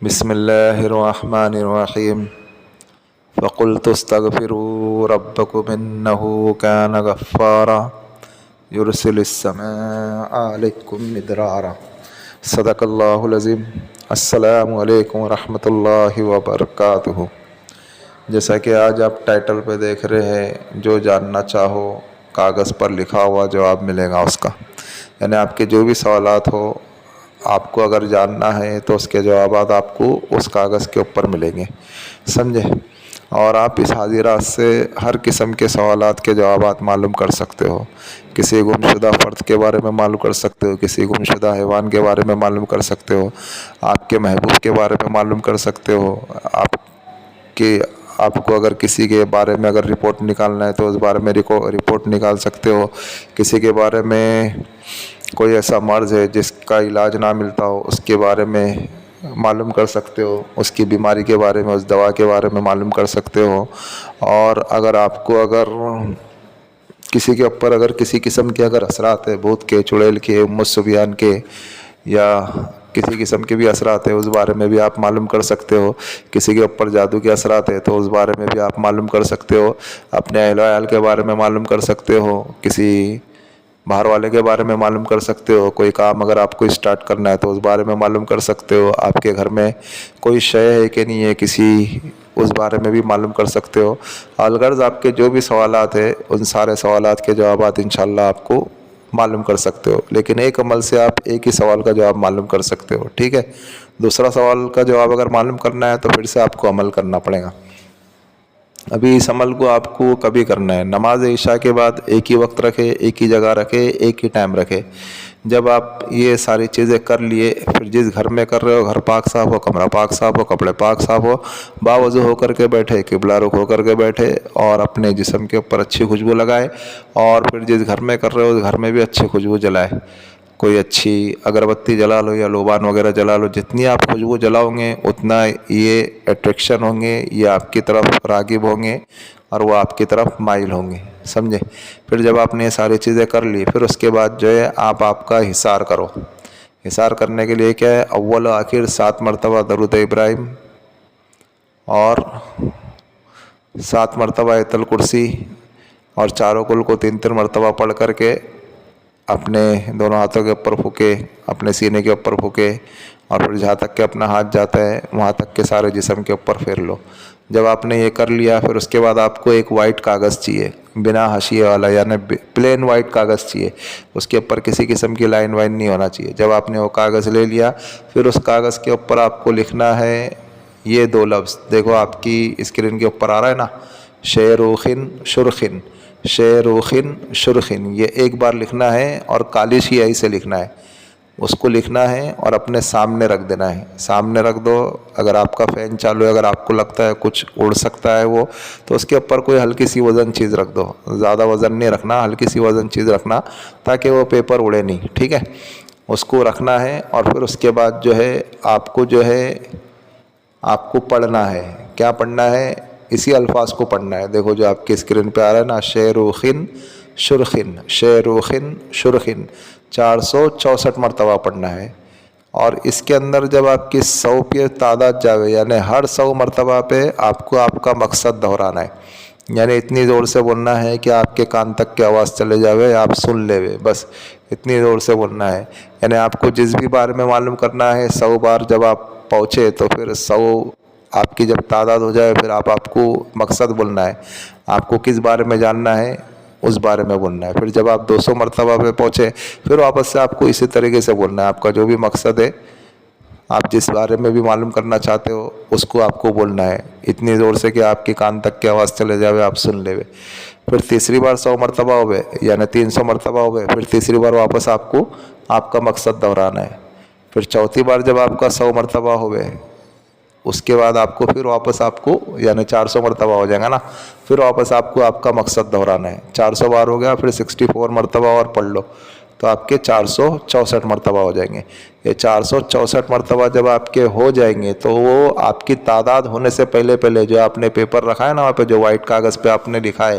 بسم اللہ الرحمن الرحیم فقلت استغفروا ربکم انہ کان غفارا یرسل السماء علیکم مدرارا۔ صدق اللہ العظیم۔ السلام علیکم ورحمۃ اللہ وبرکاتہ۔ جیسا کہ آج آپ ٹائٹل پہ دیکھ رہے ہیں، جو جاننا چاہو کاغذ پر لکھا ہوا جواب ملے گا اس کا، یعنی آپ کے جو بھی سوالات ہو آپ کو اگر جاننا ہے تو اس کے جوابات آپ کو اس کاغذ کے اوپر ملیں گے، سمجھے؟ اور آپ اس حاضرات سے ہر قسم کے سوالات کے جوابات معلوم کر سکتے ہو۔ کسی گمشدہ فرد کے بارے میں معلوم کر سکتے ہو، کسی گمشدہ حیوان کے بارے میں معلوم کر سکتے ہو، آپ کے محبوب کے بارے میں معلوم کر سکتے ہو، آپ کو اگر کسی کے بارے میں اگر رپورٹ نکالنا ہے تو اس بارے میں رپورٹ نکال سکتے ہو، کسی کے بارے میں کوئی ایسا مرض ہے جس کا علاج نہ ملتا ہو اس کے بارے میں معلوم کر سکتے ہو، اس کی بیماری کے بارے میں، اس دوا کے بارے میں معلوم کر سکتے ہو۔ اور اگر آپ کو کسی کے اوپر اگر کسی قسم کے اگر اثرات ہے، بھوت کے، چڑیل کے، مسبیان کے یا کسی قسم کے بھی اثرات ہیں اس بارے میں بھی آپ معلوم کر سکتے ہو، کسی کے اوپر جادو کے اثرات ہیں تو اس بارے میں بھی آپ معلوم کر سکتے ہو، اپنے اہل و عیال کے بارے میں معلوم کر سکتے ہو، کسی باہر والے کے بارے میں معلوم کر سکتے ہو، کوئی کام اگر آپ کو اسٹارٹ کرنا ہے تو اس بارے میں معلوم کر سکتے ہو، آپ کے گھر میں کوئی شے ہے کہ نہیں ہے اس بارے میں بھی معلوم کر سکتے ہو۔ الغرض آپ کے جو بھی سوالات ہیں ان سارے سوالات کے جوابات انشاءاللہ آپ کو معلوم کر سکتے ہو، لیکن ایک عمل سے آپ ایک ہی سوال کا جواب معلوم کر سکتے ہو، ٹھیک ہے؟ دوسرا سوال کا جواب اگر معلوم کرنا ہے تو پھر سے آپ کو عمل کرنا پڑے گا۔ ابھی اس عمل کو آپ کو کبھی کرنا ہے، نماز عشاء کے بعد ایک ہی وقت رکھے، ایک ہی جگہ رکھے، ایک ہی ٹائم رکھے۔ جب آپ یہ ساری چیزیں کر لیے، پھر جس گھر میں کر رہے ہو گھر پاک صاف ہو، کمرہ پاک صاف ہو، کپڑے پاک صاف ہو، باوضو ہو کر کے بیٹھے، قبلہ رخ ہو کر کے بیٹھے اور اپنے جسم کے اوپر اچھی خوشبو لگائے، اور پھر جس گھر میں کر رہے ہو اس گھر میں بھی اچھی خوشبو جلائے، کوئی اچھی اگربتی جلا لو یا لوبان وغیرہ جلا لو۔ جتنی آپ خوشبو جلاؤ گے اتنا یہ اٹریکشن ہوں گے، یہ آپ کی طرف راغب ہوں گے اور وہ آپ کی طرف مائل ہوں گے، سمجھے؟ پھر جب آپ نے یہ ساری چیزیں کر لی، پھر اس کے بعد جو ہے آپ کا حصار کرو۔ حصار کرنے کے لیے کیا ہے؟ اول و آخر 7 مرتبہ درود ابراہیم اور 7 مرتبہ آیت الکرسی اور چاروں کل کو 3 مرتبہ پڑھ کر کے اپنے دونوں ہاتھوں کے اوپر پھونکے، اپنے سینے کے اوپر پھونکے، اور پھر جہاں تک کہ اپنا ہاتھ جاتا ہے وہاں تک کے سارے جسم کے اوپر پھیر لو۔ جب آپ نے یہ کر لیا پھر اس کے بعد آپ کو ایک وائٹ کاغذ چاہیے، بنا حاشیے والا، یعنی پلین وائٹ کاغذ چاہیے، اس کے اوپر کسی قسم کی لائن وائن نہیں ہونا چاہیے۔ جب آپ نے وہ کاغذ لے لیا پھر اس کاغذ کے اوپر آپ کو لکھنا ہے یہ 2 لفظ، دیکھو آپ کی اسکرین کے اوپر آ رہا ہے نا، شیروخن شرخن، شیروخن شرخن، یہ ایک بار لکھنا ہے اور کالی سیاہی سے لکھنا ہے، اس کو لکھنا ہے اور اپنے سامنے رکھ دینا ہے۔ سامنے رکھ دو، اگر آپ کا فین چالو ہے، اگر آپ کو لگتا ہے کچھ اڑ سکتا ہے وہ، تو اس کے اوپر کوئی ہلکی سی وزن چیز رکھ دو، زیادہ وزن نہیں رکھنا، ہلکی سی وزن چیز رکھنا تاکہ وہ پیپر اڑے نہیں، ٹھیک ہے؟ اس کو رکھنا ہے اور پھر اس کے بعد جو ہے آپ کو پڑھنا ہے۔ کیا پڑھنا ہے؟ اسی الفاظ کو پڑھنا ہے، دیکھو جو آپ کی اسکرین پہ آ رہا ہے نا، شیروخن شرخن، شیروخن شرخن، 464 مرتبہ پڑھنا ہے۔ اور اس کے اندر جب آپ کی 100 کی تعداد جاوے، یعنی ہر 100 مرتبہ پہ آپ کو آپ کا مقصد دہرانا ہے، یعنی اتنی زور سے بولنا ہے کہ آپ کے کان تک کی آواز چلے جاوے، آپ سن لے وے، بس اتنی زور سے بولنا ہے۔ یعنی آپ کو جس بھی بارے میں معلوم کرنا ہے 100 بار جب آپ پہنچے تو پھر 100 آپ کی جب تعداد ہو جائے پھر آپ کو مقصد بولنا ہے، آپ کو کس بارے میں جاننا ہے اس بارے میں بولنا ہے۔ پھر جب آپ 200 مرتبہ پہ پہنچے پھر واپس سے آپ کو اسی طریقے سے بولنا ہے، آپ کا جو بھی مقصد ہے، آپ جس بارے میں بھی معلوم کرنا چاہتے ہو اس کو آپ کو بولنا ہے اتنی زور سے کہ آپ کی کان تک کی آواز چلے جاوے، آپ سن لے وے۔ پھر تیسری بار 100 مرتبہ ہو گئے، یعنی 300 مرتبہ ہو گئے، پھر تیسری بار واپس آپ کو آپ کا مقصد دہرانا ہے۔ پھر چوتھی بار جب آپ کا 100 مرتبہ ہو گئے اس کے بعد آپ کو پھر واپس آپ کو، یعنی 400 مرتبہ ہو جائے گا نا، پھر واپس آپ کو آپ کا مقصد دہرانا ہے۔ 400 بار ہو گیا، پھر 64 مرتبہ اور پڑھ لو تو آپ کے 464 مرتبہ ہو جائیں گے۔ یہ 464 مرتبہ جب آپ کے ہو جائیں گے تو وہ آپ کی تعداد ہونے سے پہلے جو آپ نے پیپر رکھا ہے نا وہاں پہ جو وائٹ کاغذ پہ آپ نے لکھا ہے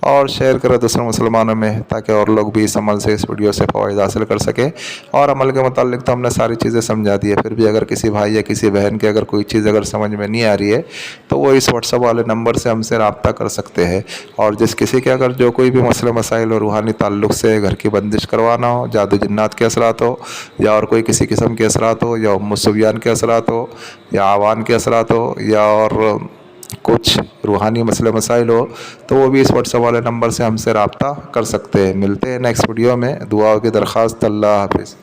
اور شیئر کریں دوسرے مسلمانوں میں، تاکہ اور لوگ بھی اس عمل سے، اس ویڈیو سے فوائد حاصل کر سکیں۔ اور عمل کے متعلق تو ہم نے ساری چیزیں سمجھا دی ہے، پھر بھی اگر کسی بھائی یا کسی بہن کے اگر کوئی چیز اگر سمجھ میں نہیں آ رہی ہے تو وہ اس واٹس ایپ والے نمبر سے ہم سے رابطہ کر سکتے ہیں۔ اور جس کسی کے اگر جو کوئی بھی مسئلے مسائل اور روحانی تعلق سے گھر کی بندش کروانا ہو، جادو جنات کے اثرات ہو، یا اور کوئی کسی قسم کے اثرات ہو، یا ام الصبیان کے اثرات ہو، یا آوان کے اثرات ہو، یا اور کچھ روحانی مسئلے مسائل ہو، تو وہ بھی اس واٹس ایپ والے نمبر سے ہم سے رابطہ کر سکتے ہیں۔ ملتے ہیں نیکسٹ ویڈیو میں، دعاؤں کی درخواست۔ اللہ حافظ۔